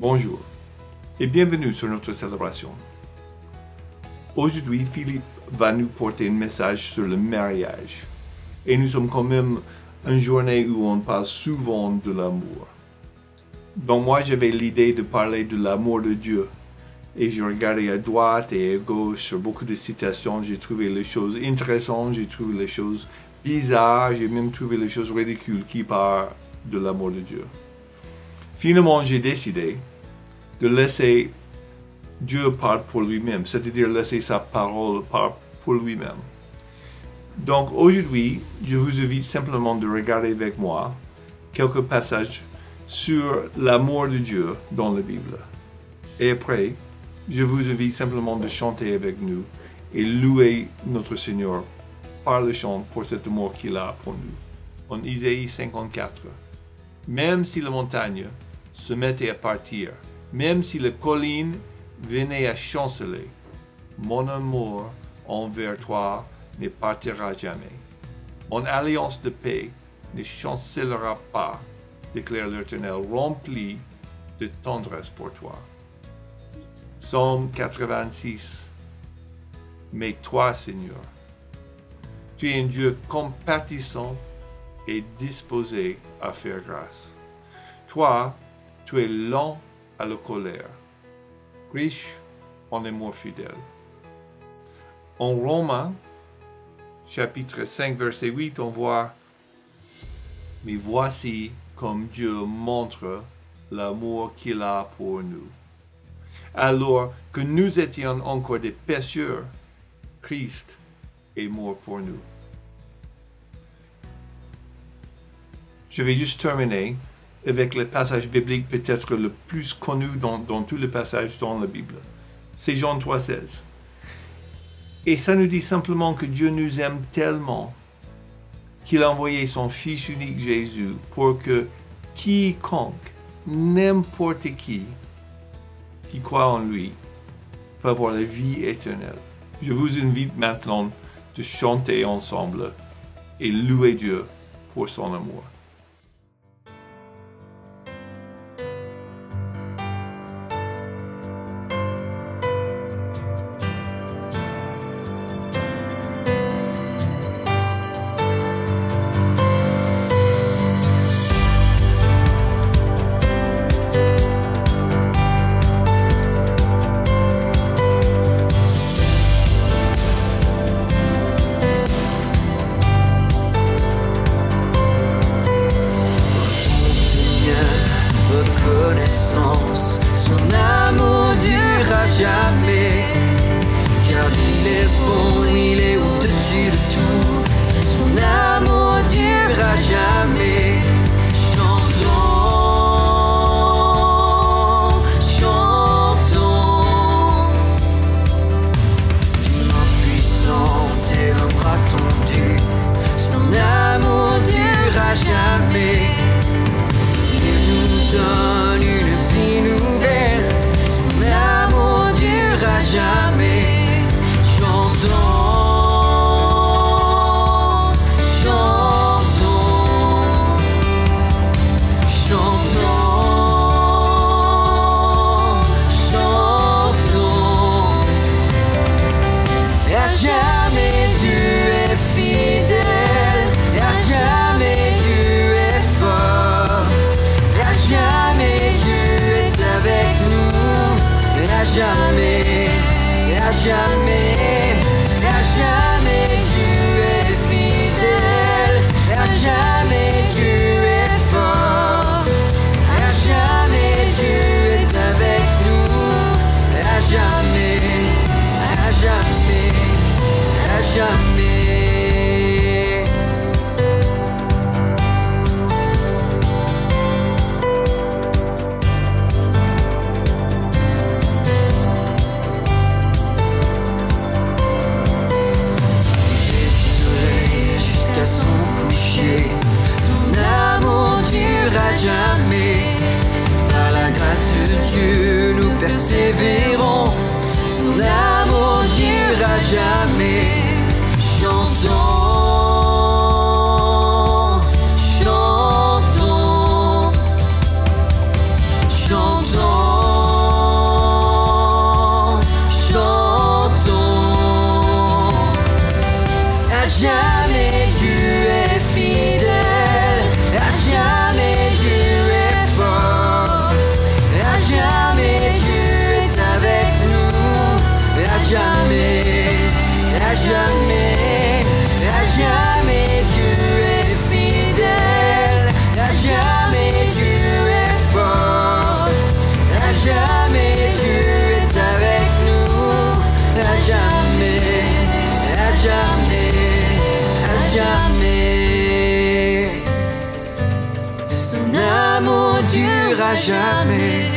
Bonjour et bienvenue sur notre célébration. Aujourd'hui, Philippe va nous porter un message sur le mariage. Et nous sommes quand même une journée où on parle souvent de l'amour. Donc moi, j'avais l'idée de parler de l'amour de Dieu. Et j'ai regardé à droite et à gauche sur beaucoup de citations. J'ai trouvé les choses intéressantes, j'ai trouvé les choses bizarres, j'ai même trouvé les choses ridicules qui parlent de l'amour de Dieu. Finalement, j'ai décidé de laisser Dieu parler pour lui-même, c'est-à-dire laisser sa parole parler pour lui-même. Donc aujourd'hui, je vous invite simplement de regarder avec moi quelques passages sur l'amour de Dieu dans la Bible. Et après, je vous invite simplement de chanter avec nous et louer notre Seigneur par le chant pour cet amour qu'il a pour nous. En Isaïe 54, même si la montagne se mettait à partir, même si la colline venait à chanceler, mon amour envers toi ne partira jamais. Mon alliance de paix ne chancellera pas, déclare l'Éternel, rempli de tendresse pour toi. Psaume 86. Mais toi, Seigneur, tu es un Dieu compatissant et disposé à faire grâce. Toi, tu es lent à la colère, riche en amour fidèle. En Romains, chapitre 5, verset 8, on voit « Mais voici comme Dieu montre l'amour qu'il a pour nous. Alors que nous étions encore des pécheurs, Christ est mort pour nous. » Je vais juste terminer avec le passage biblique peut-être le plus connu dans tous les passages dans la Bible. C'est Jean 3,16. Et ça nous dit simplement que Dieu nous aime tellement qu'il a envoyé son Fils unique Jésus pour que quiconque, n'importe qui croit en lui, peut avoir la vie éternelle. Je vous invite maintenant de chanter ensemble et louer Dieu pour son amour. Son amour durera jamais, car il est bon, il est au-dessus de tout. Son amour durera jamais. Chantons, chantons. Une main puissante et un bras tendu. Son amour durera jamais. Il nous donne une vie nouvelle. Son amour durera jamais. Chantons, chantons, chantons, chantons. À jamais Dieu est fidèle. À jamais Dieu est fort. À jamais Dieu est avec nous. À jamais, à jamais, à jamais Dieu est fidèle. À jamais Dieu est fort. À jamais Dieu est avec nous. À jamais, à jamais, à jamais. jamais Dieu est fidèle, à jamais Dieu est fort, à jamais Dieu est avec nous, à jamais, à jamais, à jamais Dieu est fidèle, à jamais Dieu est fort, à jamais Dieu est avec nous, à jamais, à jamais, à jamais. Son amour durera jamais,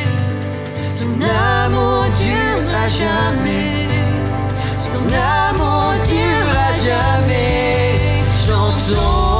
son amour durera jamais, son amour durera jamais. Chantons.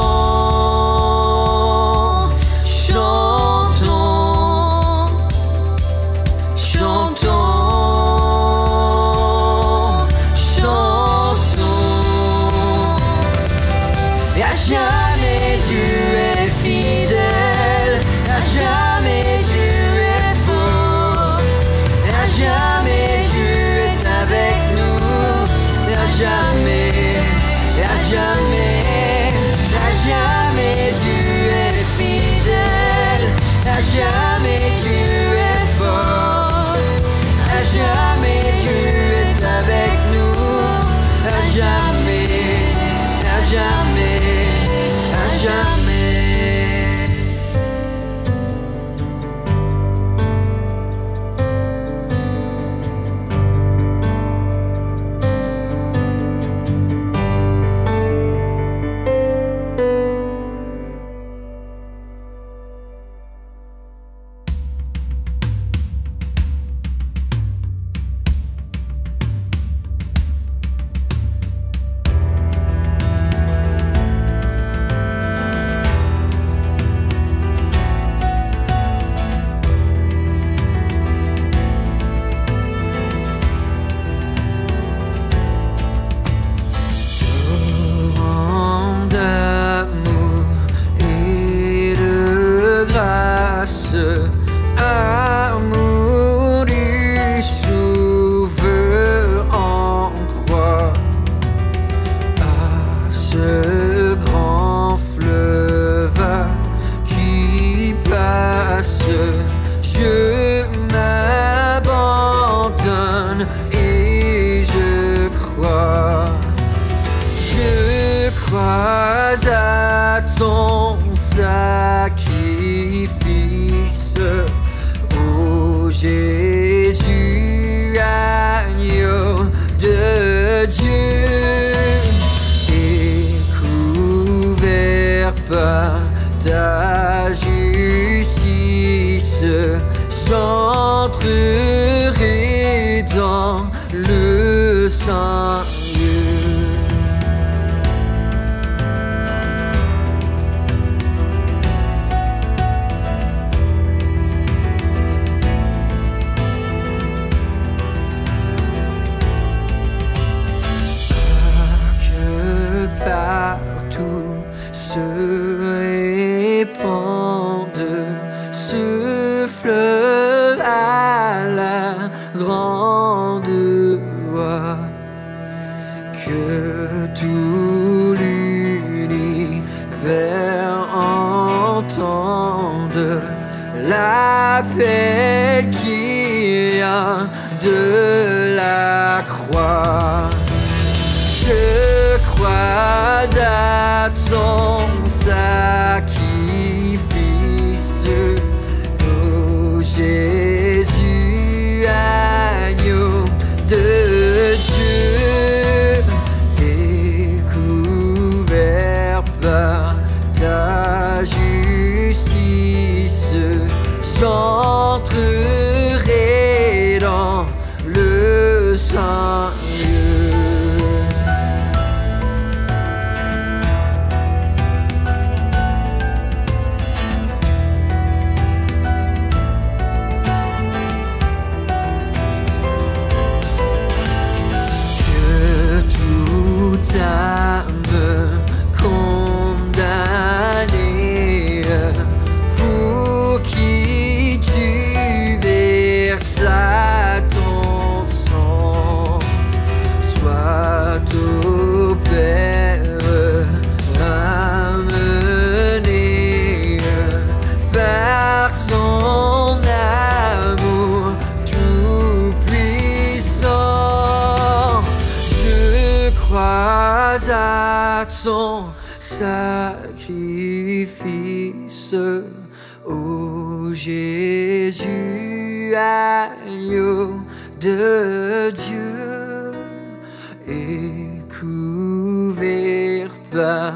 À ton sacrifice, ô Jésus, agneau de Dieu, et couvert par ta justice, j'entrerai dans le saint lieu. Partout se répande ce fleuve à la grande voix, que tout l'univers entende l'appel qui vient de la croix. Je crois à ton sacrifice, ô Jésus, agneau de Dieu, et couvert par ta justice, j'entrerai dans le saint lieu. à ton sacrifice, ô Jésus, agneau de Dieu, et couvert par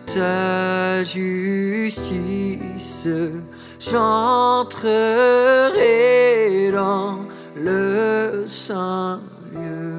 ta justice, j'entrerai dans le saint lieu.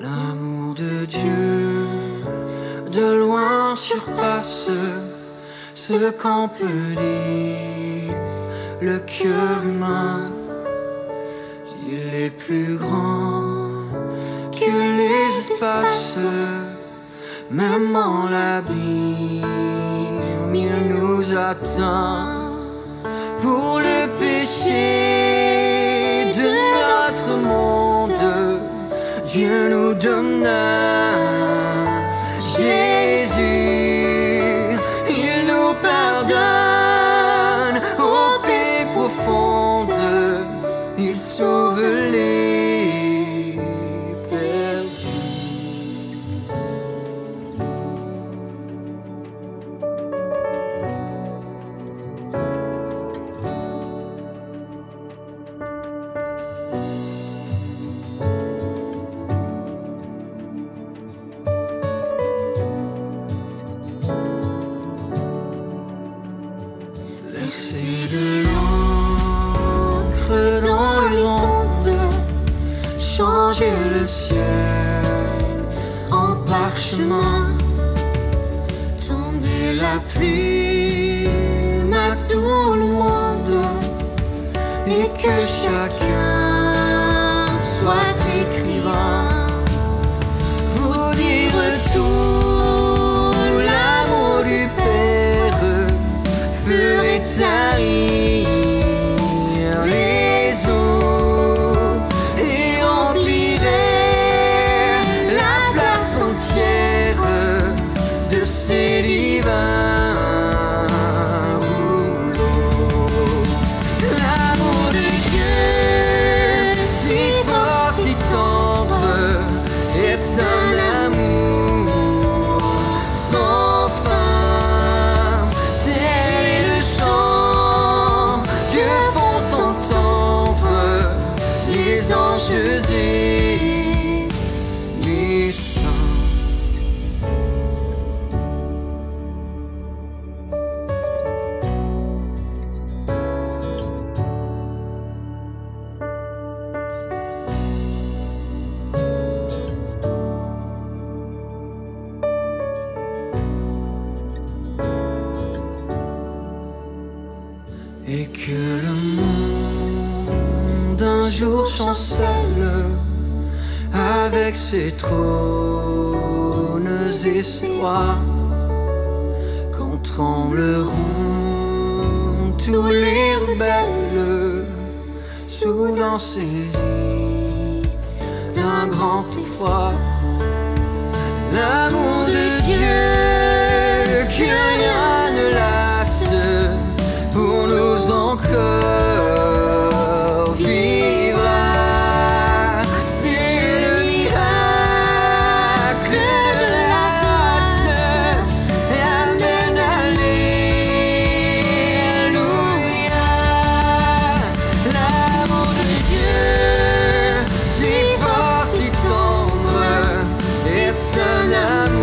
L'amour de Dieu, de loin surpasse ce qu'on peut dire. Le cœur humain, il est plus grand que les espaces. Même en l'abîme, il nous atteint. Pour le péché de notre monde, Dieu nous donna Jésus, il nous pardonne aux paix profondes, il sauve les perdus. Verser de l'encre dans l'onde, changer le ciel en parchemin, tendez la plume à tout le monde, et que chacun soit écrivain. Vous dire tout l'amour du Père ferait tarir les eaux et remplirait la place entière de ces divins rouleaux. L'amour de Dieu, si fort, si tendre, est un amour sans fin. Tel est le chant que font entendre les anges et les saints. Et que le monde un jour chancelle avec ses trônes et ses rois, quand trembleront tous les rebelles, soudain saisis d'un grand effroi. L'amour de Dieu, que rien ne lasse, pour nous encore vivra. C'est le miracle de la grâce. Amen, alléluia. L'amour de Dieu, si fort, si tendre, est un amour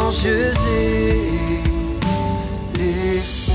quand Jésus les sent.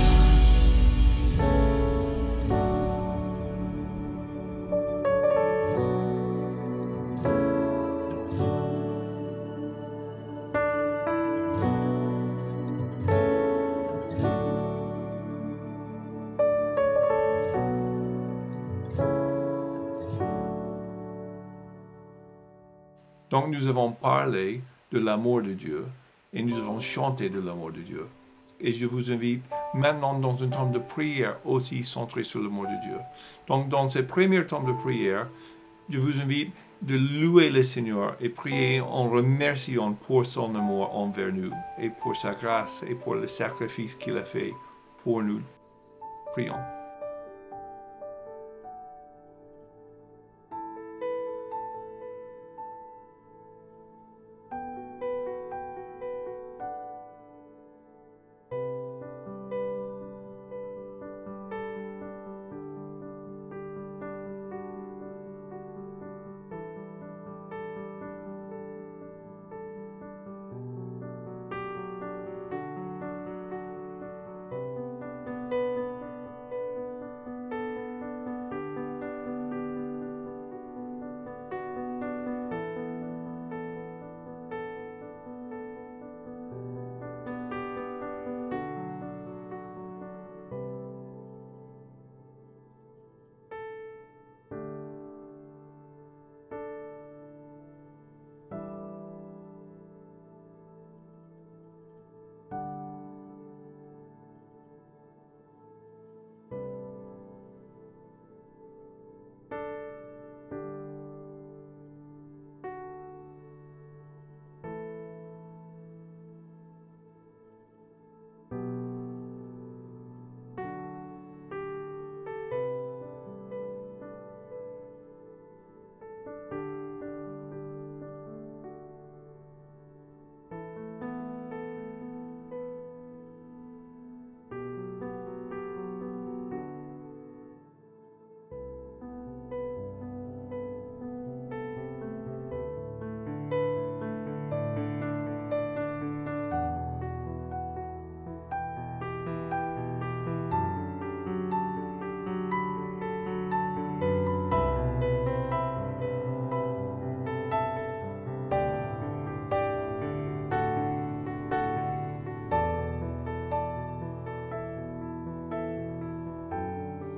Donc nous avons parlé de l'amour de Dieu et nous avons chanté de l'amour de Dieu. Et je vous invite maintenant dans un temps de prière aussi centré sur l'amour de Dieu. Donc dans ce premier temps de prière, je vous invite de louer le Seigneur et prier en remerciant pour son amour envers nous et pour sa grâce et pour le sacrifice qu'il a fait pour nous. Prions.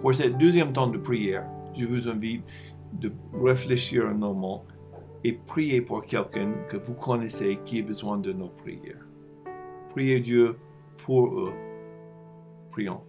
Pour ce deuxième temps de prière, je vous invite de réfléchir un moment et prier pour quelqu'un que vous connaissez qui a besoin de nos prières. Priez Dieu pour eux. Prions.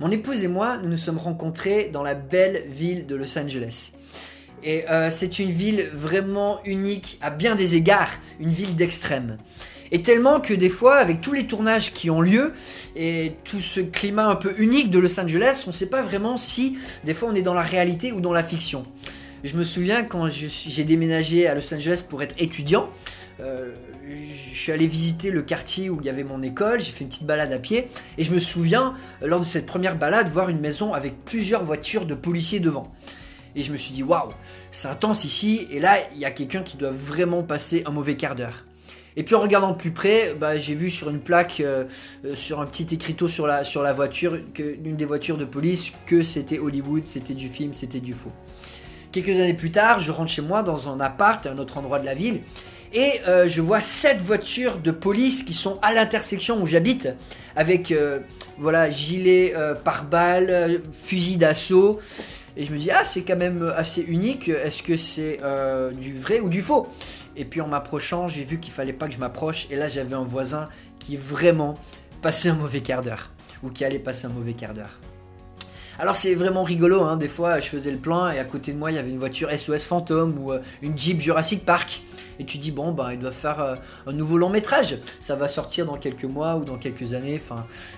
Mon épouse et moi, nous nous sommes rencontrés dans la belle ville de Los Angeles. Et c'est une ville vraiment unique à bien des égards, une ville d'extrême. Et tellement que des fois, avec tous les tournages qui ont lieu et tout ce climat un peu unique de Los Angeles, on ne sait pas vraiment si des fois on est dans la réalité ou dans la fiction. Je me souviens quand j'ai déménagé à Los Angeles pour être étudiant, je suis allé visiter le quartier où il y avait mon école, j'ai fait une petite balade à pied et je me souviens lors de cette première balade voir une maison avec plusieurs voitures de policiers devant. Et je me suis dit waouh, c'est intense ici et là il y a quelqu'un qui doit vraiment passer un mauvais quart d'heure. Et puis en regardant de plus près, j'ai vu sur une plaque, sur un petit écriteau sur la voiture, une des voitures de police, que c'était Hollywood, c'était du film, c'était du faux. Quelques années plus tard, je rentre chez moi dans un appart à un autre endroit de la ville et je vois 7 voitures de police qui sont à l'intersection où j'habite avec gilet pare-balles, fusil d'assaut. Et je me dis c'est quand même assez unique, est-ce que c'est du vrai ou du faux ? Et puis en m'approchant, j'ai vu qu'il fallait pas que je m'approche et là j'avais un voisin qui vraiment passait un mauvais quart d'heure ou qui allait passer un mauvais quart d'heure. Alors c'est vraiment rigolo, des fois je faisais le plein et à côté de moi il y avait une voiture SOS Fantôme ou une Jeep Jurassic Park. Et tu dis ils doivent faire un nouveau long métrage, ça va sortir dans quelques mois ou dans quelques années,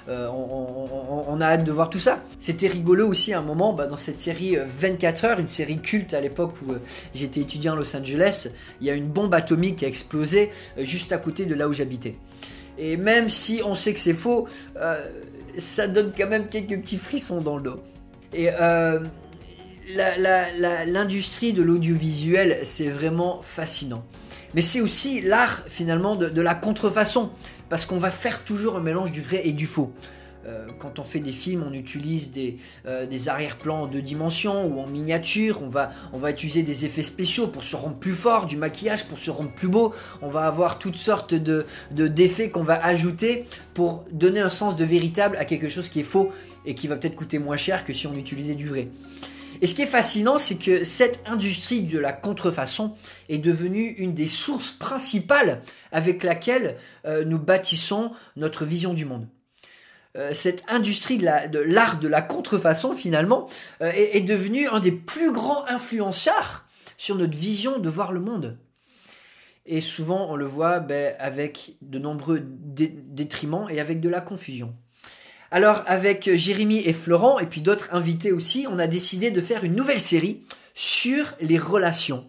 on a hâte de voir tout ça. C'était rigolo aussi à un moment dans cette série 24 heures, une série culte à l'époque où j'étais étudiant à Los Angeles, il y a une bombe atomique qui a explosé juste à côté de là où j'habitais. Et même si on sait que c'est faux, ça donne quand même quelques petits frissons dans le dos. Et l'industrie de l'audiovisuel, c'est vraiment fascinant. Mais c'est aussi l'art finalement de la contrefaçon, parce qu'on va faire toujours un mélange du vrai et du faux. Quand on fait des films, on utilise des arrière-plans en 2 dimensions ou en miniature, on va utiliser des effets spéciaux pour se rendre plus fort, du maquillage pour se rendre plus beau, on va avoir toutes sortes d'effets qu'on va ajouter pour donner un sens de véritable à quelque chose qui est faux et qui va peut-être coûter moins cher que si on utilisait du vrai. Et ce qui est fascinant, c'est que cette industrie de la contrefaçon est devenue une des sources principales avec laquelle nous bâtissons notre vision du monde. Cette industrie de l'art de la contrefaçon, finalement, est devenue un des plus grands influenceurs sur notre vision de voir le monde. Et souvent, on le voit avec de nombreux détriments et avec de la confusion. Alors, avec Jérémy et Florent, et puis d'autres invités aussi, on a décidé de faire une nouvelle série sur les relations.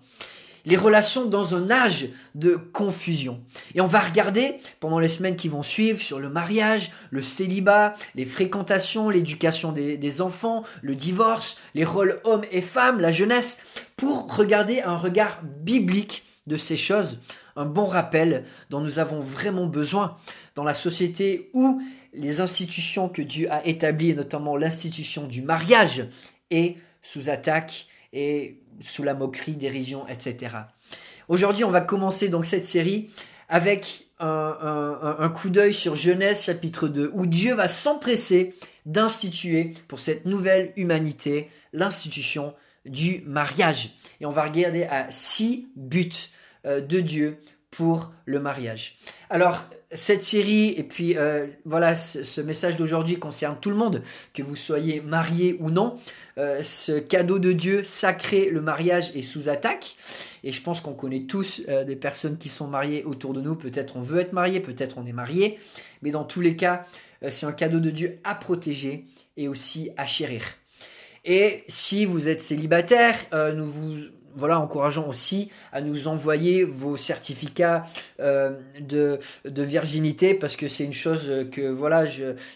Les relations dans un âge de confusion. Et on va regarder, pendant les semaines qui vont suivre, sur le mariage, le célibat, les fréquentations, l'éducation des enfants, le divorce, les rôles hommes et femmes, la jeunesse, pour regarder un regard biblique de ces choses, un bon rappel dont nous avons vraiment besoin dans la société où les institutions que Dieu a établies, et notamment l'institution du mariage, est sous attaque et sous la moquerie, dérision, etc. Aujourd'hui, on va commencer donc cette série avec un coup d'œil sur Genèse chapitre 2, où Dieu va s'empresser d'instituer pour cette nouvelle humanité l'institution du mariage. Et on va regarder à 6 buts de Dieu pour le mariage. Alors, cette série et puis ce message d'aujourd'hui concerne tout le monde, que vous soyez marié ou non. Ce cadeau de Dieu sacré, le mariage, est sous attaque. Et je pense qu'on connaît tous des personnes qui sont mariées autour de nous. Peut-être on veut être marié, peut-être on est marié. Mais dans tous les cas, c'est un cadeau de Dieu à protéger et aussi à chérir. Et si vous êtes célibataire, nous vous encourageons aussi à nous envoyer vos certificats de virginité, parce que c'est une chose que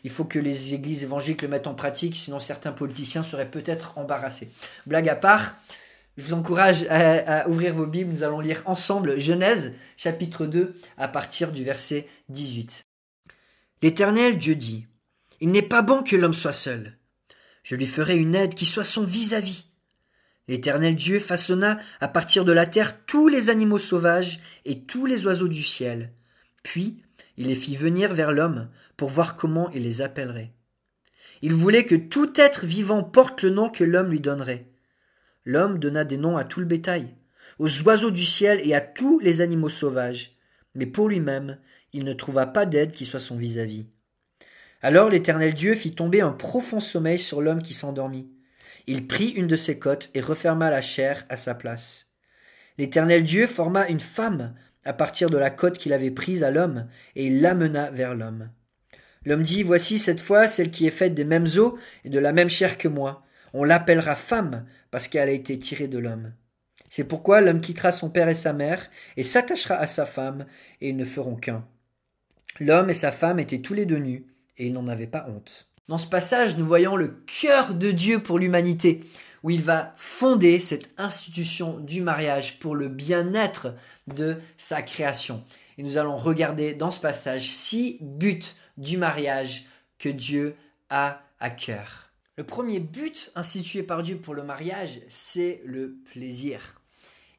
il faut que les églises évangéliques le mettent en pratique, sinon certains politiciens seraient peut-être embarrassés. Blague à part, je vous encourage à ouvrir vos Bibles. Nous allons lire ensemble Genèse chapitre 2 à partir du verset 18. L'Éternel Dieu dit : « Il n'est pas bon que l'homme soit seul. Je lui ferai une aide qui soit son vis-à-vis. L'Éternel Dieu façonna à partir de la terre tous les animaux sauvages et tous les oiseaux du ciel. Puis il les fit venir vers l'homme pour voir comment il les appellerait. Il voulait que tout être vivant porte le nom que l'homme lui donnerait. L'homme donna des noms à tout le bétail, aux oiseaux du ciel et à tous les animaux sauvages. Mais pour lui-même, il ne trouva pas d'aide qui soit son vis-à-vis. Alors l'Éternel Dieu fit tomber un profond sommeil sur l'homme qui s'endormit. Il prit une de ses côtes et referma la chair à sa place. L'Éternel Dieu forma une femme à partir de la côte qu'il avait prise à l'homme, et il l'amena vers l'homme. L'homme dit, voici cette fois celle qui est faite des mêmes os et de la même chair que moi. On l'appellera femme, parce qu'elle a été tirée de l'homme. C'est pourquoi l'homme quittera son père et sa mère, et s'attachera à sa femme, et ils ne feront qu'un. L'homme et sa femme étaient tous les deux nus, et ils n'en avaient pas honte. Dans ce passage, nous voyons le cœur de Dieu pour l'humanité, où il va fonder cette institution du mariage pour le bien-être de sa création. Et nous allons regarder dans ce passage 6 buts du mariage que Dieu a à cœur. Le premier but institué par Dieu pour le mariage, c'est le plaisir.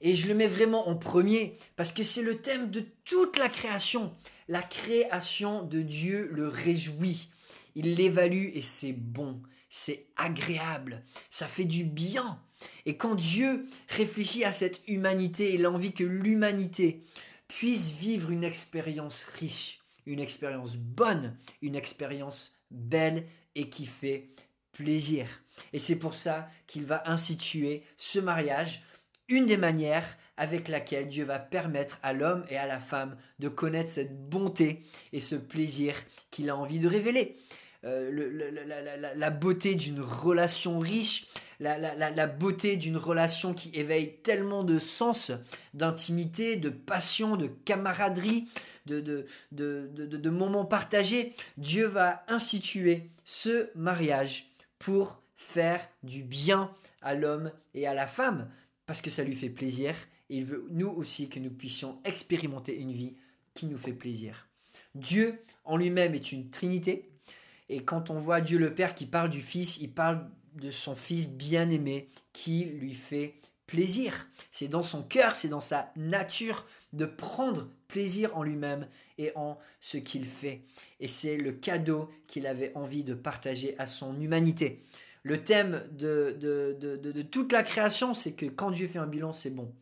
Et je le mets vraiment en premier parce que c'est le thème de toute la création. La création de Dieu le réjouit. Il l'évalue et c'est bon, c'est agréable, ça fait du bien. Et quand Dieu réfléchit à cette humanité, il a envie que l'humanité puisse vivre une expérience riche, une expérience bonne, une expérience belle et qui fait plaisir. Et c'est pour ça qu'il va instituer ce mariage, une des manières avec laquelle Dieu va permettre à l'homme et à la femme de connaître cette bonté et ce plaisir qu'il a envie de révéler. La beauté d'une relation riche, la beauté d'une relation qui éveille tellement de sens, d'intimité, de passion, de camaraderie, de moments partagés. Dieu va instituer ce mariage pour faire du bien à l'homme et à la femme, parce que ça lui fait plaisir, et il veut nous aussi que nous puissions expérimenter une vie qui nous fait plaisir. Dieu en lui-même est une trinité, et quand on voit Dieu le Père qui parle du Fils, il parle de son Fils bien-aimé qui lui fait plaisir. C'est dans son cœur, c'est dans sa nature de prendre plaisir en lui-même et en ce qu'il fait. Et c'est le cadeau qu'il avait envie de partager à son humanité. Le thème de toute la création, c'est que quand Dieu fait un bilan, c'est bon.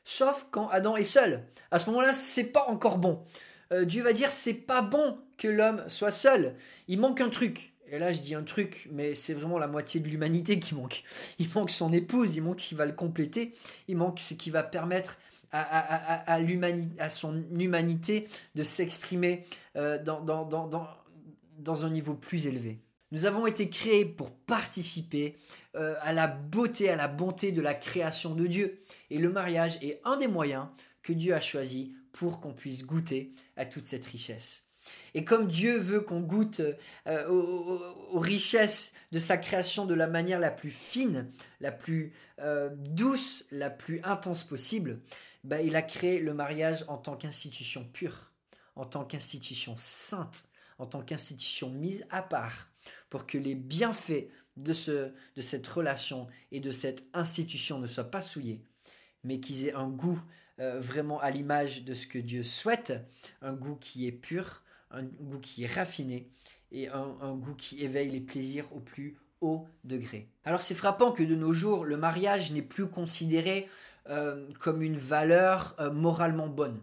Sauf quand Adam est seul. À ce moment-là, c'est pas encore bon. Dieu va dire, c'est pas bon que l'homme soit seul. Il manque un truc. Et là, je dis un truc, mais c'est vraiment la moitié de l'humanité qui manque. Il manque son épouse, il manque ce qui va le compléter, il manque ce qui va permettre à son humanité de s'exprimer dans un niveau plus élevé. Nous avons été créés pour participer à la beauté, à la bonté de la création de Dieu. Et le mariage est un des moyens que Dieu a choisi pour qu'on puisse goûter à toute cette richesse. Et comme Dieu veut qu'on goûte aux richesses de sa création de la manière la plus fine, la plus douce, la plus intense possible, il a créé le mariage en tant qu'institution pure, en tant qu'institution sainte, en tant qu'institution mise à part, pour que les bienfaits de cette relation et de cette institution ne soient pas souillés, mais qu'ils aient un goût vraiment à l'image de ce que Dieu souhaite, un goût qui est pur, un goût qui est raffiné et un goût qui éveille les plaisirs au plus haut degré. Alors c'est frappant que de nos jours, le mariage n'est plus considéré comme une valeur moralement bonne.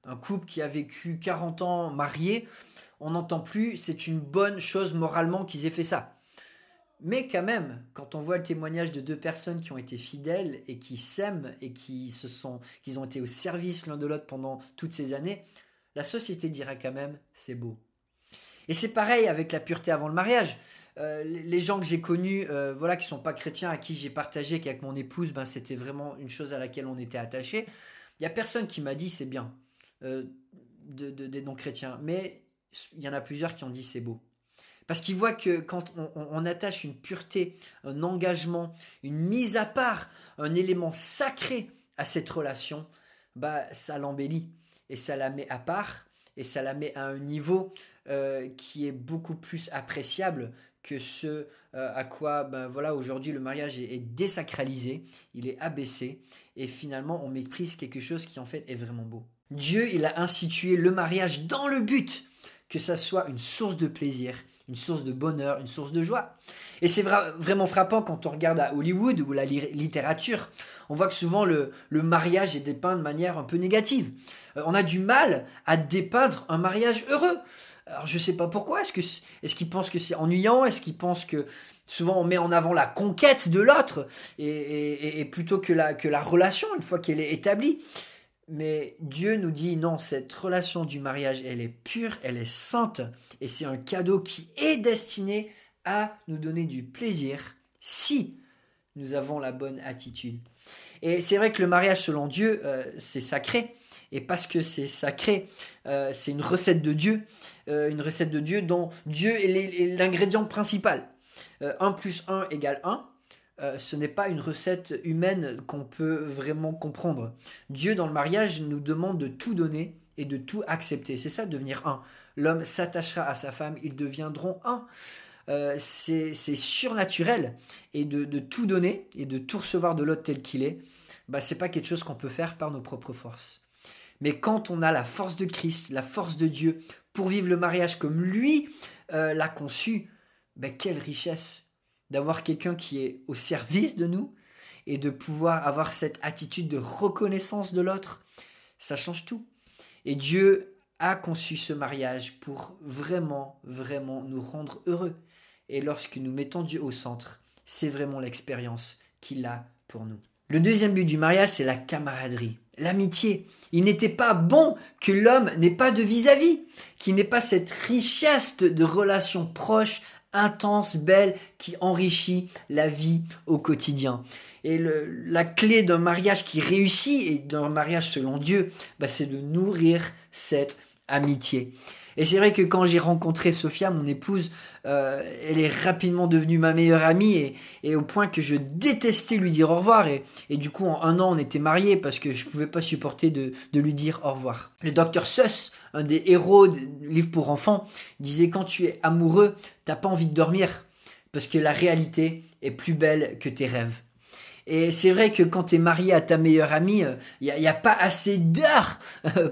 Un couple qui a vécu 40 ans marié, on n'entend plus, c'est une bonne chose moralement qu'ils aient fait ça. Mais quand même, quand on voit le témoignage de 2 personnes qui ont été fidèles et qui s'aiment et qui ont été au service l'un de l'autre pendant toutes ces années, la société dira quand même c'est beau. Et c'est pareil avec la pureté avant le mariage. Les gens que j'ai connus, qui sont pas chrétiens, à qui j'ai partagé qu'avec mon épouse, c'était vraiment une chose à laquelle on était attachés. Il y a personne qui m'a dit c'est bien des non-chrétiens, mais il y en a plusieurs qui ont dit c'est beau. Parce qu'ils voient que quand on attache une pureté, un engagement, une mise à part, un élément sacré à cette relation, ça l'embellit et ça la met à part et ça la met à un niveau qui est beaucoup plus appréciable que ce à quoi aujourd'hui le mariage est désacralisé, il est abaissé et finalement on méprise quelque chose qui en fait est vraiment beau. Dieu, il a institué le mariage dans le but que ça soit une source de plaisir, une source de bonheur, une source de joie. Et c'est vraiment frappant quand on regarde à Hollywood ou la littérature. On voit que souvent le mariage est dépeint de manière un peu négative. On a du mal à dépeindre un mariage heureux. Alors je sais pas pourquoi, est-ce qu'ils pensent que c'est ennuyant, est-ce qu'ils pensent que souvent on met en avant la conquête de l'autre et plutôt que la relation une fois qu'elle est établie. Mais Dieu nous dit non, cette relation du mariage, elle est pure, elle est sainte et c'est un cadeau qui est destiné à nous donner du plaisir si nous avons la bonne attitude. Et c'est vrai que le mariage selon Dieu, c'est sacré. Et parce que c'est sacré, c'est une recette de Dieu dont Dieu est l'ingrédient principal. 1 plus 1 égale 1. Ce n'est pas une recette humaine qu'on peut vraiment comprendre. Dieu, dans le mariage, nous demande de tout donner et de tout accepter. C'est ça, devenir un. L'homme s'attachera à sa femme, ils deviendront un. C'est surnaturel. Et de tout donner et de tout recevoir de l'autre tel qu'il est, c'est pas quelque chose qu'on peut faire par nos propres forces. Mais quand on a la force de Christ, la force de Dieu, pour vivre le mariage comme lui l'a conçu, quelle richesse d'avoir quelqu'un qui est au service de nous et de pouvoir avoir cette attitude de reconnaissance de l'autre. Ça change tout. Et Dieu a conçu ce mariage pour vraiment, vraiment nous rendre heureux. Et lorsque nous mettons Dieu au centre, c'est vraiment l'expérience qu'il a pour nous. Le deuxième but du mariage, c'est la camaraderie, l'amitié. Il n'était pas bon que l'homme n'ait pas de vis-à-vis, qu'il n'ait pas cette richesse de relations proches, intenses, belles, qui enrichit la vie au quotidien. Et la clé d'un mariage qui réussit, et d'un mariage selon Dieu, c'est de nourrir cette amitié. Et c'est vrai que quand j'ai rencontré Sophia, mon épouse, elle est rapidement devenue ma meilleure amie et au point que je détestais lui dire au revoir. Et du coup, en 1 an, on était mariés parce que je ne pouvais pas supporter de lui dire au revoir. Le docteur Seuss, un des héros du livre pour enfants, disait quand tu es amoureux, tu n'as pas envie de dormir parce que la réalité est plus belle que tes rêves. Et c'est vrai que quand tu es marié à ta meilleure amie, il n'y a pas assez d'heures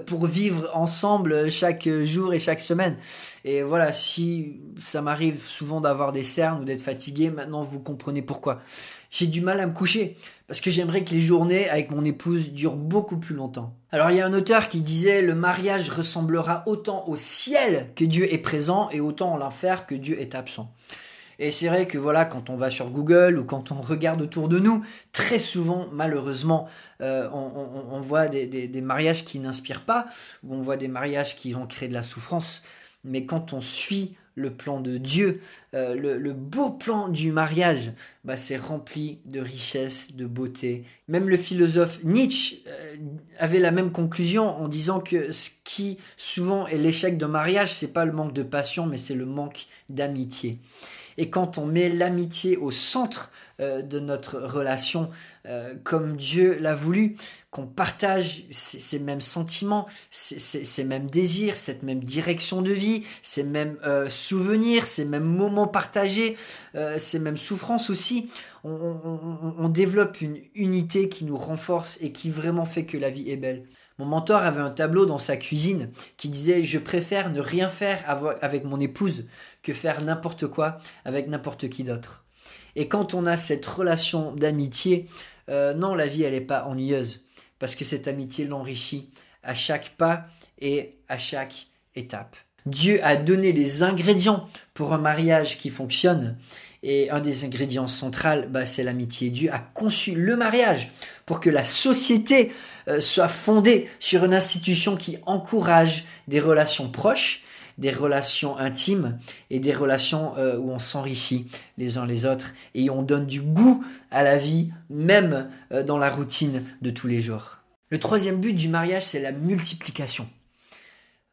pour vivre ensemble chaque jour et chaque semaine. Et voilà, si ça m'arrive souvent d'avoir des cernes ou d'être fatigué, maintenant vous comprenez pourquoi. J'ai du mal à me coucher parce que j'aimerais que les journées avec mon épouse durent beaucoup plus longtemps. Alors il y a un auteur qui disait « Le mariage ressemblera autant au ciel que Dieu est présent et autant en l'enfer que Dieu est absent ». Et c'est vrai que voilà, quand on va sur Google ou quand on regarde autour de nous, très souvent, malheureusement, on voit des mariages qui n'inspirent pas, ou on voit des mariages qui vont créer de la souffrance. Mais quand on suit le plan de Dieu, le beau plan du mariage, c'est rempli de richesse, de beauté. Même le philosophe Nietzsche avait la même conclusion en disant que ce qui souvent est l'échec d'un mariage, c'est pas le manque de passion, mais c'est le manque d'amitié. Et quand on met l'amitié au centre de notre relation, comme Dieu l'a voulu, qu'on partage ces mêmes sentiments, ces mêmes désirs, cette même direction de vie, ces mêmes souvenirs, ces mêmes moments partagés, ces mêmes souffrances aussi, on développe une unité qui nous renforce et qui vraiment fait que la vie est belle. Mon mentor avait un tableau dans sa cuisine qui disait « Je préfère ne rien faire avec mon épouse que faire n'importe quoi avec n'importe qui d'autre. » Et quand on a cette relation d'amitié, non, la vie elle n'est pas ennuyeuse parce que cette amitié l'enrichit à chaque pas et à chaque étape. Dieu a donné les ingrédients pour un mariage qui fonctionne. Et un des ingrédients centraux, c'est l'amitié. Dieu a conçu le mariage pour que la société soit fondée sur une institution qui encourage des relations proches, des relations intimes et des relations où on s'enrichit les uns les autres et on donne du goût à la vie, même dans la routine de tous les jours. Le troisième but du mariage, c'est la multiplication.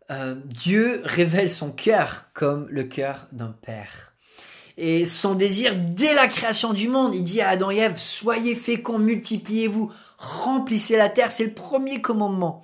Dieu révèle son cœur comme le cœur d'un père. Et son désir, dès la création du monde, il dit à Adam et Ève, soyez féconds, multipliez-vous, remplissez la terre, c'est le premier commandement.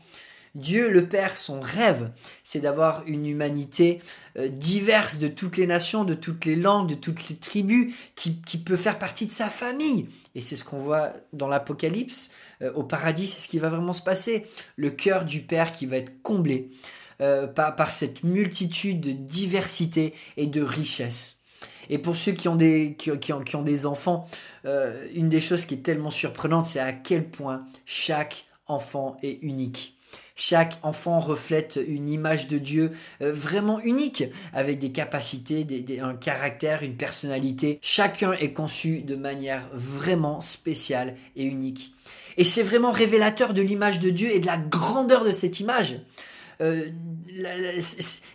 Dieu, le Père, son rêve, c'est d'avoir une humanité diverse de toutes les nations, de toutes les langues, de toutes les tribus, qui peut faire partie de sa famille. Et c'est ce qu'on voit dans l'Apocalypse. Au paradis, c'est ce qui va vraiment se passer. Le cœur du Père qui va être comblé par cette multitude de diversité et de richesse. Et pour ceux qui ont des enfants, une des choses qui est tellement surprenante, c'est à quel point chaque enfant est unique. Chaque enfant reflète une image de Dieu vraiment unique, avec des capacités, un caractère, une personnalité. Chacun est conçu de manière vraiment spéciale et unique. Et c'est vraiment révélateur de l'image de Dieu et de la grandeur de cette image.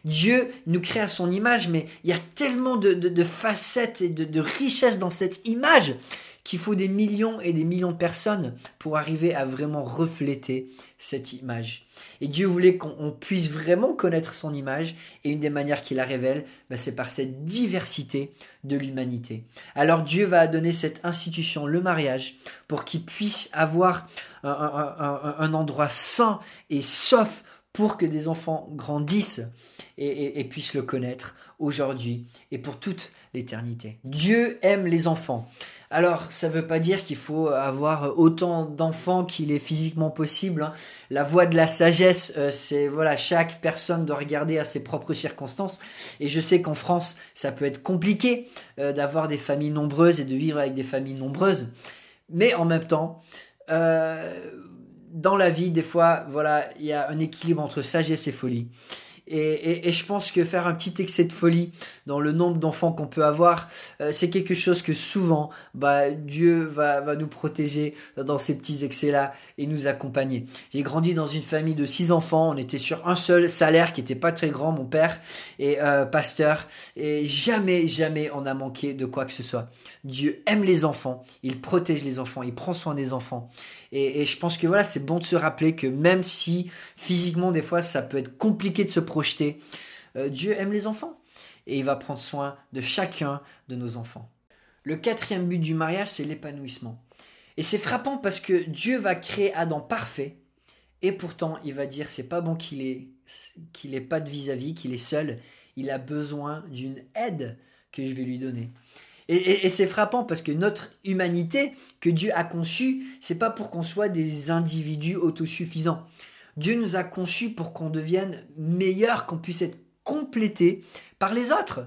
Dieu nous crée à son image, mais il y a tellement de facettes et de richesses dans cette image qu'il faut des millions et des millions de personnes pour arriver à vraiment refléter cette image. Et Dieu voulait qu'on puisse vraiment connaître son image, et une des manières qu'il la révèle, c'est par cette diversité de l'humanité. Alors Dieu va donner cette institution, le mariage, pour qu'il puisse avoir un endroit sain et sauf pour que des enfants grandissent et puissent le connaître aujourd'hui et pour toute l'éternité. Dieu aime les enfants. Alors, ça ne veut pas dire qu'il faut avoir autant d'enfants qu'il est physiquement possible. La voie de la sagesse, c'est chaque personne doit regarder à ses propres circonstances. Et je sais qu'en France, ça peut être compliqué d'avoir des familles nombreuses et de vivre avec des familles nombreuses. Mais en même temps, dans la vie, des fois, il y a un équilibre entre sagesse et folie. Et je pense que faire un petit excès de folie dans le nombre d'enfants qu'on peut avoir, c'est quelque chose que souvent, Dieu va nous protéger dans ces petits excès-là et nous accompagner. J'ai grandi dans une famille de 6 enfants, on était sur un seul salaire qui était pas très grand, mon père est pasteur, et jamais on a manqué de quoi que ce soit. Dieu aime les enfants, il protège les enfants, il prend soin des enfants. Et je pense que c'est bon de se rappeler que même si physiquement des fois ça peut être compliqué de se projeter, Dieu aime les enfants et il va prendre soin de chacun de nos enfants. Le 4e but du mariage, c'est l'épanouissement. Et c'est frappant parce que Dieu va créer Adam parfait et pourtant il va dire c'est pas bon qu'il ait pas de vis-à-vis, qu'il est seul, il a besoin d'une aide que je vais lui donner. Et c'est frappant parce que notre humanité que Dieu a conçue, c'est pas pour qu'on soit des individus autosuffisants. Dieu nous a conçus pour qu'on devienne meilleurs, qu'on puisse être complétés par les autres.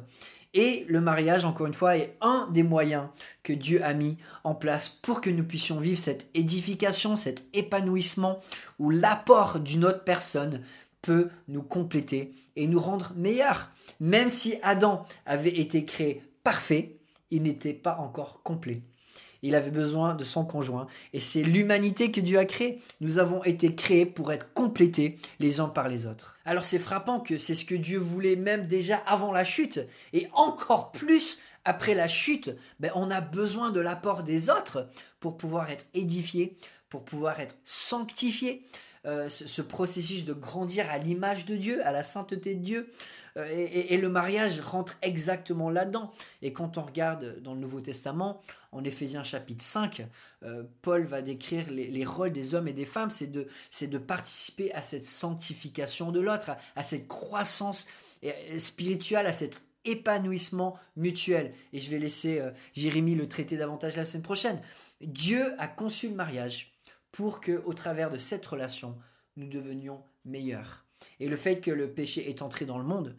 Et le mariage, encore une fois, est un des moyens que Dieu a mis en place pour que nous puissions vivre cette édification, cet épanouissement où l'apport d'une autre personne peut nous compléter et nous rendre meilleurs. Même si Adam avait été créé parfait, il n'était pas encore complet. Il avait besoin de son conjoint. Et c'est l'humanité que Dieu a créée. Nous avons été créés pour être complétés les uns par les autres. Alors c'est frappant que c'est ce que Dieu voulait même déjà avant la chute. Et encore plus après la chute, on a besoin de l'apport des autres pour pouvoir être édifiés, pour pouvoir être sanctifiés. Ce processus de grandir à l'image de Dieu, à la sainteté de Dieu. Et le mariage rentre exactement là-dedans. Et quand on regarde dans le Nouveau Testament, en Éphésiens chapitre 5, Paul va décrire les rôles des hommes et des femmes, c'est de participer à cette sanctification de l'autre, à cette croissance spirituelle, à cet épanouissement mutuel. Et je vais laisser Jérémie le traiter davantage la semaine prochaine. Dieu a conçu le mariage pour qu'au travers de cette relation, nous devenions meilleurs. Et le fait que le péché est entré dans le monde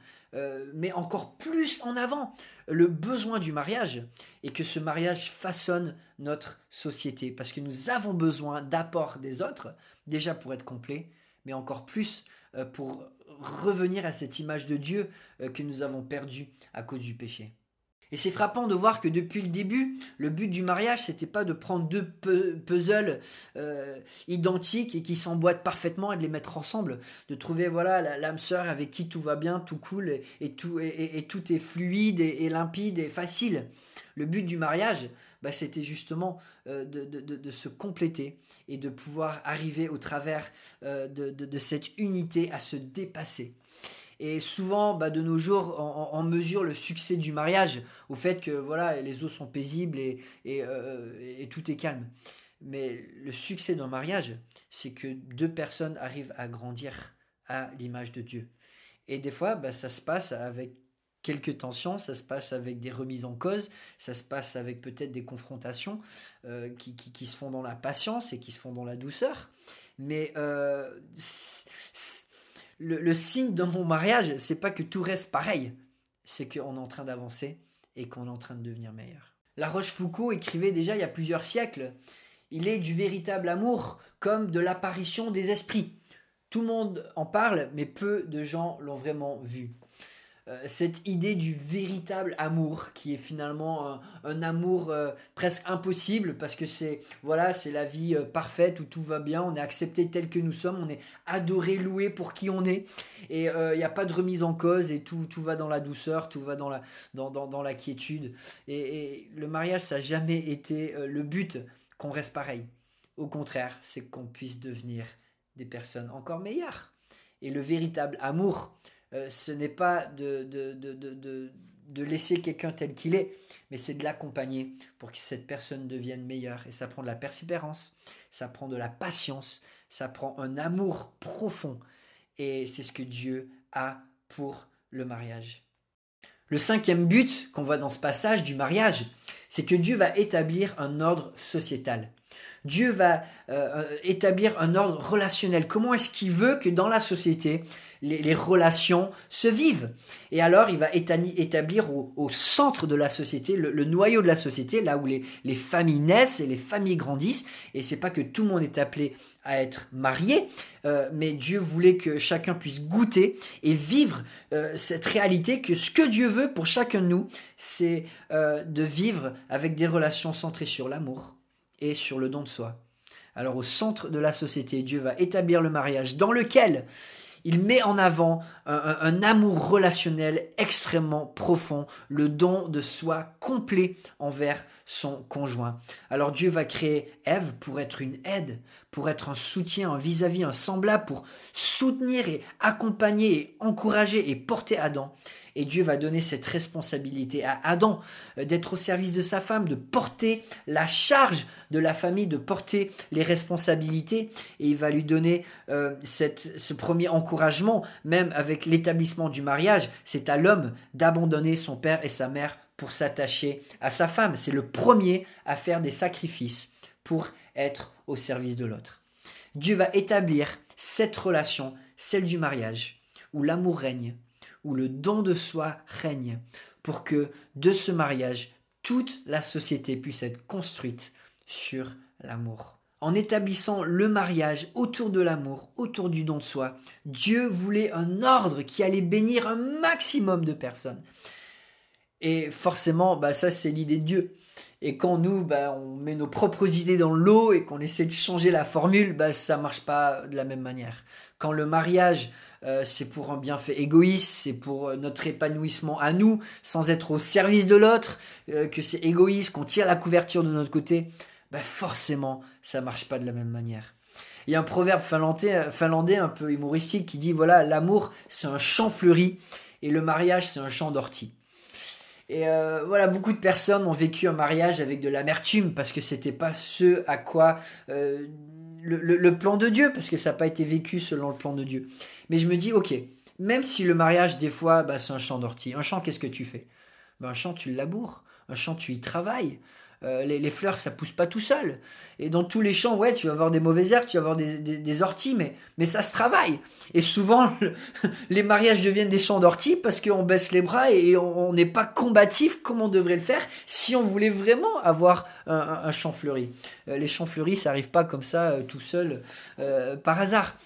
met encore plus en avant le besoin du mariage et que ce mariage façonne notre société parce que nous avons besoin d'apport des autres, déjà pour être complet, mais encore plus pour revenir à cette image de Dieu que nous avons perdue à cause du péché. Et c'est frappant de voir que depuis le début, le but du mariage, c'était pas de prendre 2 puzzles identiques et qui s'emboîtent parfaitement et de les mettre ensemble, de trouver l'âme sœur avec qui tout va bien, tout cool et tout est fluide et limpide et facile. Le but du mariage, c'était justement de se compléter et de pouvoir arriver au travers de cette unité à se dépasser. Et souvent, de nos jours, on mesure le succès du mariage au fait que les eaux sont paisibles et tout est calme. Mais le succès d'un mariage, c'est que 2 personnes arrivent à grandir à l'image de Dieu. Et des fois, ça se passe avec quelques tensions, ça se passe avec des remises en cause, ça se passe avec peut-être des confrontations qui se font dans la patience et qui se font dans la douceur. Mais le signe de mon mariage, c'est pas que tout reste pareil, c'est qu'on est en train d'avancer et qu'on est en train de devenir meilleur. La Rochefoucauld écrivait déjà il y a plusieurs siècles, il est du véritable amour comme de l'apparition des esprits. Tout le monde en parle, mais peu de gens l'ont vraiment vu. Cette idée du véritable amour qui est finalement un amour presque impossible parce que c'est la vie parfaite où tout va bien, on est accepté tel que nous sommes, on est adoré, loué pour qui on est et il n'y a pas de remise en cause et tout va dans la douceur, tout va dans la quiétude et le mariage ça n'a jamais été le but qu'on reste pareil. Au contraire, c'est qu'on puisse devenir des personnes encore meilleures. Et le véritable amour, ce n'est pas de laisser quelqu'un tel qu'il est, mais c'est de l'accompagner pour que cette personne devienne meilleure. Et ça prend de la persévérance, ça prend de la patience, ça prend un amour profond. Et c'est ce que Dieu a pour le mariage. Le 5e but qu'on voit dans ce passage du mariage, c'est que Dieu va établir un ordre sociétal. Dieu va établir un ordre relationnel. Comment est-ce qu'il veut que dans la société, les relations se vivent? Et alors, il va établir au centre de la société, le noyau de la société, là où les familles naissent et les familles grandissent. Et c'est pas que tout le monde est appelé à être marié, mais Dieu voulait que chacun puisse goûter et vivre cette réalité que ce que Dieu veut pour chacun de nous, c'est de vivre avec des relations centrées sur l'amour et sur le don de soi. Alors au centre de la société, Dieu va établir le mariage dans lequel il met en avant un amour relationnel extrêmement profond, le don de soi complet envers son conjoint. Alors Dieu va créer Ève pour être une aide, pour être un soutien, un vis-à-vis, un semblable, pour soutenir et accompagner et encourager et porter Adam. Et Dieu va donner cette responsabilité à Adam d'être au service de sa femme, de porter la charge de la famille, de porter les responsabilités. Et il va lui donner ce premier encouragement, même avec l'établissement du mariage. C'est à l'homme d'abandonner son père et sa mère pour s'attacher à sa femme. C'est le premier à faire des sacrifices pour être au service de l'autre. Dieu va établir cette relation, celle du mariage, où l'amour règne, où le don de soi règne, pour que de ce mariage, toute la société puisse être construite sur l'amour. En établissant le mariage autour de l'amour, autour du don de soi, Dieu voulait un ordre qui allait bénir un maximum de personnes. Et forcément, ça c'est l'idée de Dieu. Et quand nous, on met nos propres idées dans le lot et qu'on essaie de changer la formule, ça marche pas de la même manière. Quand le mariage, c'est pour un bienfait égoïste, c'est pour notre épanouissement à nous, sans être au service de l'autre, que c'est égoïste, qu'on tire la couverture de notre côté, forcément, ça marche pas de la même manière. Il y a un proverbe finlandais un peu humoristique qui dit, voilà, l'amour, c'est un champ fleuri et le mariage, c'est un champ d'ortie. Et beaucoup de personnes ont vécu un mariage avec de l'amertume parce que c'était pas ce à quoi le plan de Dieu, parce que ça n'a pas été vécu selon le plan de Dieu. Mais je me dis, ok, même si le mariage des fois c'est un champ d'ortie, un champ qu'est-ce que tu fais? Un champ tu le laboures, un champ tu y travailles. Les fleurs ça pousse pas tout seul, et dans tous les champs tu vas avoir des mauvaises herbes, tu vas avoir des orties, mais ça se travaille. Et souvent les mariages deviennent des champs d'orties parce qu'on baisse les bras et on n'est pas combatif comme on devrait le faire si on voulait vraiment avoir un champ fleuri. Les champs fleuris ça arrive pas comme ça tout seul par hasard.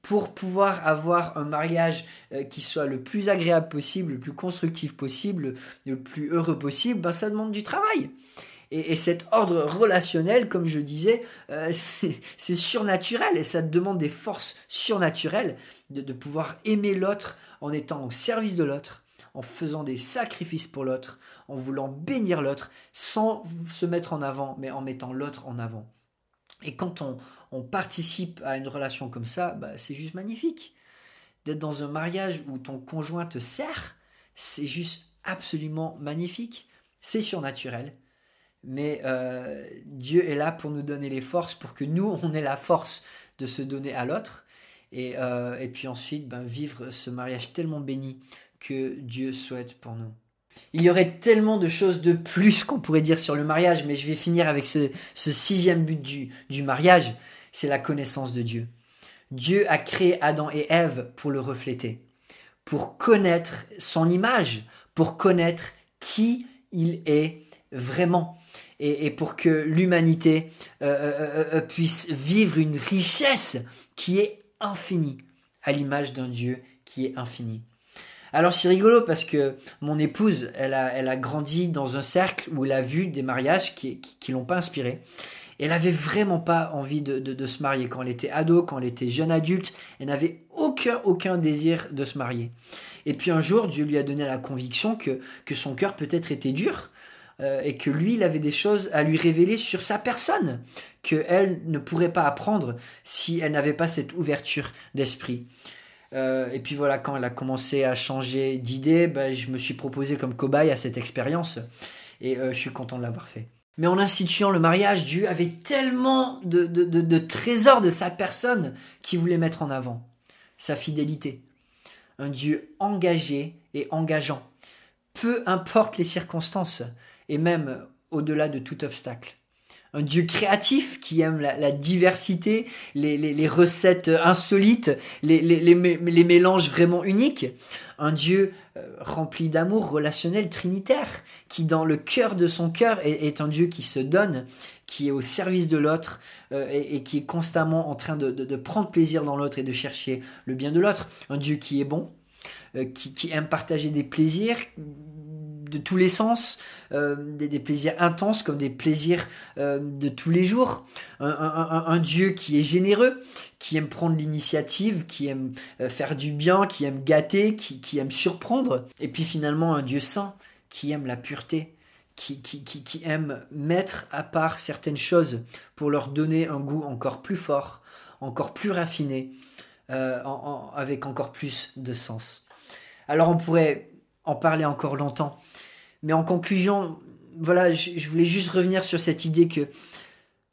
Pour pouvoir avoir un mariage qui soit le plus agréable possible, le plus constructif possible, le plus heureux possible, ça demande du travail. Et cet ordre relationnel, comme je disais, c'est surnaturel et ça te demande des forces surnaturelles de pouvoir aimer l'autre en étant au service de l'autre, en faisant des sacrifices pour l'autre, en voulant bénir l'autre, sans se mettre en avant, mais en mettant l'autre en avant. Et quand on participe à une relation comme ça, c'est juste magnifique. D'être dans un mariage où ton conjoint te sert, c'est juste absolument magnifique. C'est surnaturel. Mais Dieu est là pour nous donner les forces, pour que nous, on ait la force de se donner à l'autre. Et puis ensuite, vivre ce mariage tellement béni que Dieu souhaite pour nous. Il y aurait tellement de choses de plus qu'on pourrait dire sur le mariage, mais je vais finir avec ce 6e but du mariage, c'est la connaissance de Dieu. Dieu a créé Adam et Ève pour le refléter, pour connaître son image, pour connaître qui il est vraiment. Et pour que l'humanité puisse vivre une richesse qui est infinie. à l'image d'un Dieu qui est infini. Alors c'est rigolo parce que mon épouse, elle a grandi dans un cercle où elle a vu des mariages qui l'ont pas inspirée. Elle avait vraiment pas envie de se marier. Quand elle était ado, quand elle était jeune adulte, elle n'avait aucun désir de se marier. Et puis un jour, Dieu lui a donné la conviction que son cœur peut-être était dur et que lui, il avait des choses à lui révéler sur sa personne qu'elle ne pourrait pas apprendre si elle n'avait pas cette ouverture d'esprit. Et puis voilà, quand elle a commencé à changer d'idée, je me suis proposé comme cobaye à cette expérience et je suis content de l'avoir fait. Mais en instituant le mariage, Dieu avait tellement de trésors de sa personne qu'il voulait mettre en avant. Sa fidélité. Un Dieu engagé et engageant. Peu importe les circonstances et même au-delà de tout obstacle. Un Dieu créatif qui aime la diversité, les recettes insolites, les mélanges vraiment uniques. Un Dieu rempli d'amour relationnel trinitaire, qui dans le cœur de son cœur est un Dieu qui se donne, qui est au service de l'autre et qui est constamment en train de prendre plaisir dans l'autre et de chercher le bien de l'autre. Un Dieu qui est bon, qui aime partager des plaisirs de tous les sens, des plaisirs intenses comme des plaisirs de tous les jours, un Dieu qui est généreux, qui aime prendre l'initiative, qui aime faire du bien, qui aime gâter, qui aime surprendre, et puis finalement un Dieu saint qui aime la pureté, qui aime mettre à part certaines choses pour leur donner un goût encore plus fort, encore plus raffiné, avec encore plus de sens. Alors on pourrait en parler encore longtemps. Mais en conclusion, voilà, je voulais juste revenir sur cette idée que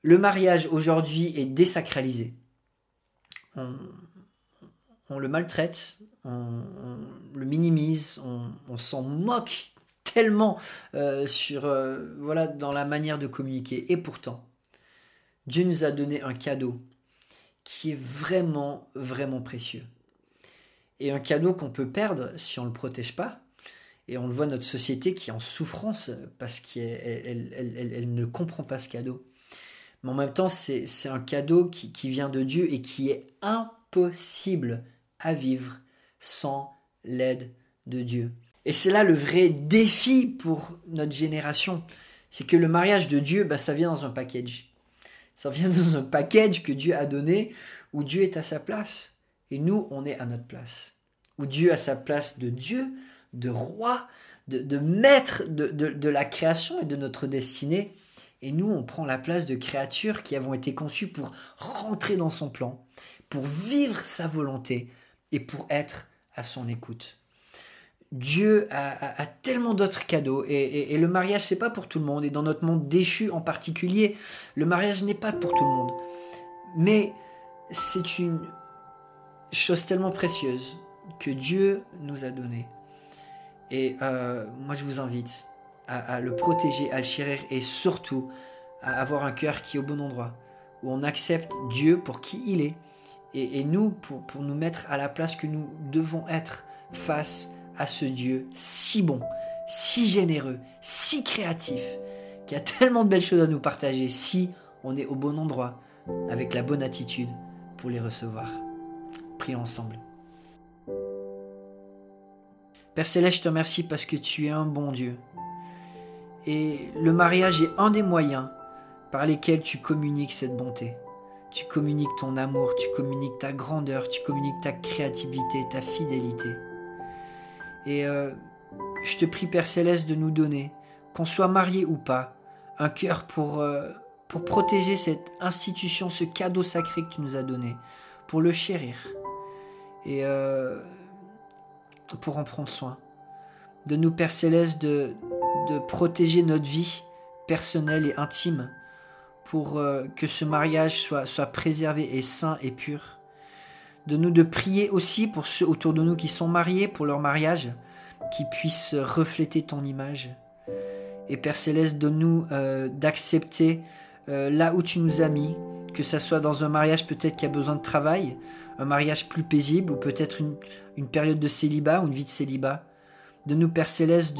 le mariage aujourd'hui est désacralisé. On le maltraite, on le minimise, on s'en moque tellement dans la manière de communiquer. Et pourtant, Dieu nous a donné un cadeau qui est vraiment, vraiment précieux. Et un cadeau qu'on peut perdre si on ne le protège pas. Et on le voit, notre société qui est en souffrance parce qu'elle ne comprend pas ce cadeau. Mais en même temps, c'est un cadeau qui vient de Dieu et qui est impossible à vivre sans l'aide de Dieu. Et c'est là le vrai défi pour notre génération. C'est que le mariage de Dieu, ça vient dans un package. Ça vient dans un package que Dieu a donné où Dieu est à sa place. Et nous, on est à notre place. Où Dieu a sa place de Dieu, de roi, de maître de la création et de notre destinée. Et nous, on prend la place de créatures qui avons été conçues pour rentrer dans son plan, pour vivre sa volonté et pour être à son écoute. Dieu a tellement d'autres cadeaux et le mariage, c'est pas pour tout le monde. Et dans notre monde déchu en particulier, le mariage n'est pas pour tout le monde. Mais c'est une chose tellement précieuse que Dieu nous a donnée. Et moi, je vous invite à le protéger, à le chérir et surtout à avoir un cœur qui est au bon endroit, où on accepte Dieu pour qui il est et nous pour nous mettre à la place que nous devons être face à ce Dieu si bon, si généreux, si créatif, qui a tellement de belles choses à nous partager si on est au bon endroit, avec la bonne attitude pour les recevoir. Prions ensemble. Père Céleste, je te remercie parce que tu es un bon Dieu. Et le mariage est un des moyens par lesquels tu communiques cette bonté. Tu communiques ton amour, tu communiques ta grandeur, tu communiques ta créativité, ta fidélité. Et je te prie, Père Céleste, de nous donner, qu'on soit mariés ou pas, un cœur pour protéger cette institution, ce cadeau sacré que tu nous as donné, pour le chérir et pour en prendre soin. De nous, Père Céleste, de protéger notre vie personnelle et intime pour que ce mariage soit préservé et saint et pur. De nous de prier aussi pour ceux autour de nous qui sont mariés, pour leur mariage, qui puissent refléter ton image. Et Père Céleste, donne-nous d'accepter là où tu nous as mis, que ça soit dans un mariage peut-être qui a besoin de travail, un mariage plus paisible, ou peut-être une période de célibat ou une vie de célibat. Donne-nous, Père Céleste,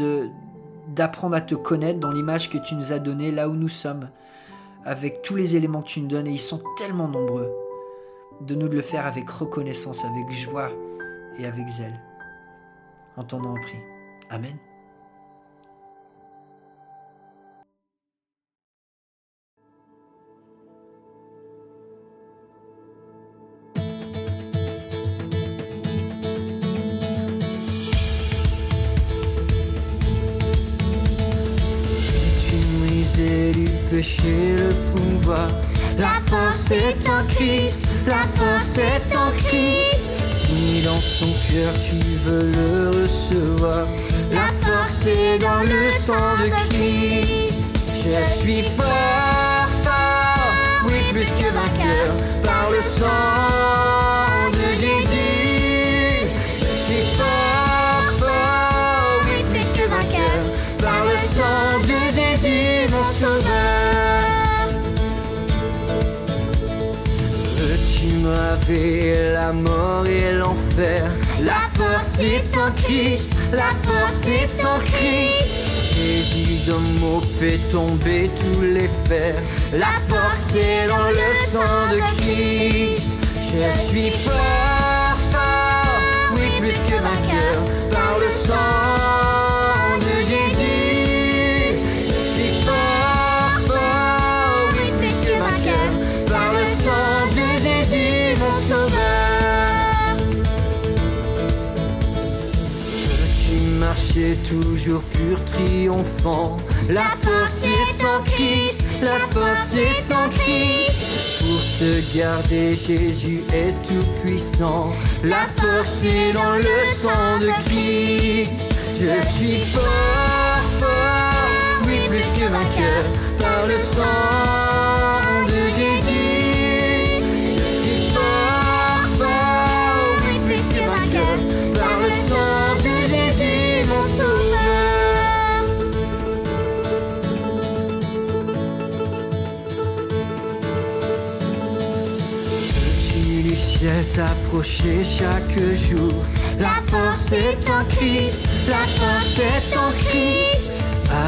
d'apprendre à te connaître dans l'image que tu nous as donnée là où nous sommes, avec tous les éléments que tu nous donnes, et ils sont tellement nombreux. Donne-nous de le faire avec reconnaissance, avec joie et avec zèle. En ton nom on prie. Amen. Du péché le pouvoir, la force est en Christ, la force est en Christ. Si dans ton cœur tu veux le recevoir, la force est dans le sang de Christ. Je suis fort, fort, oui plus que vainqueur, par le sang de Jésus. Je suis fort, fort, oui plus que vainqueur, par le sang de Jésus, mon sauveur. Veux-tu braver la mort et l'enfer? La force est en Christ, la force est en Christ. Jésus d'un mot fait tomber tous les fers. La force est dans le sang de Christ. Je suis fort, fort, oui plus que vainqueur, par le sang de Jésus. Je suis fort, fort, oui plus que vainqueur, par le sang de Jésus, mon sauveur. Veux-tu marcher toujours pur, triomphant? La force est en Christ, la force est en Christ. Pour te garder, Jésus est tout puissant. La force est dans le sang de Christ. Je suis fort, fort, oui plus que vainqueur, par le sang de Jésus. Je suis fort, fort, oui plus que vainqueur, par le sang de Jésus, mon sauveur. Veux-tu du ciel t'approcher chaque jour? La force est en Christ, la force est en Christ.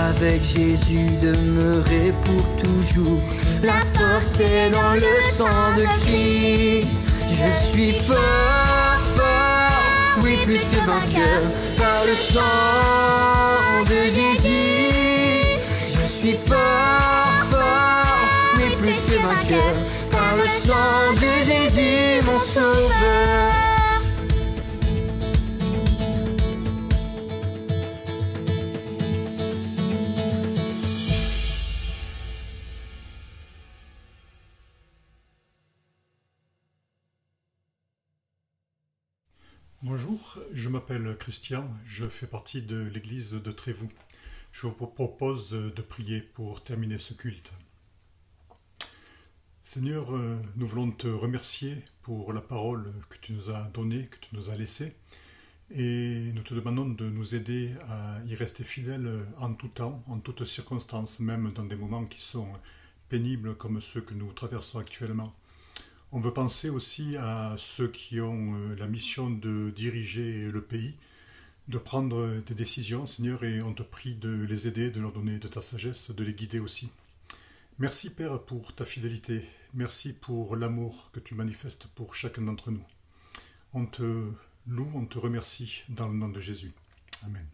Avec Jésus demeurer pour toujours. La force est dans le sang de Christ. Je suis fort, fort, oui plus que vainqueur, par le sang de Jésus. Je suis fort, fort, oui plus que vainqueur, par le sang de Jésus, mon sauveur. Bonjour, je m'appelle Christian, je fais partie de l'église de Trévoux. Je vous propose de prier pour terminer ce culte. Seigneur, nous voulons te remercier pour la parole que tu nous as donnée, que tu nous as laissée, et nous te demandons de nous aider à y rester fidèles en tout temps, en toutes circonstances, même dans des moments qui sont pénibles comme ceux que nous traversons actuellement. On veut penser aussi à ceux qui ont la mission de diriger le pays, de prendre des décisions, Seigneur, et on te prie de les aider, de leur donner de ta sagesse, de les guider aussi. Merci, Père, pour ta fidélité. Merci pour l'amour que tu manifestes pour chacun d'entre nous. On te loue, on te remercie dans le nom de Jésus. Amen.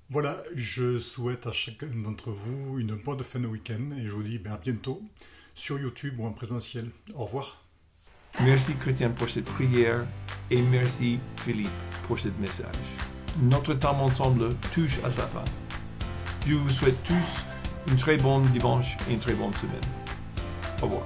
Voilà, je souhaite à chacun d'entre vous une bonne fin de week-end et je vous dis à bientôt sur YouTube ou en présentiel. Au revoir. Merci Chrétien pour cette prière et merci Philippe pour ce message. Notre temps ensemble touche à sa fin. Je vous souhaite tous une très bonne dimanche et une très bonne semaine. Au revoir.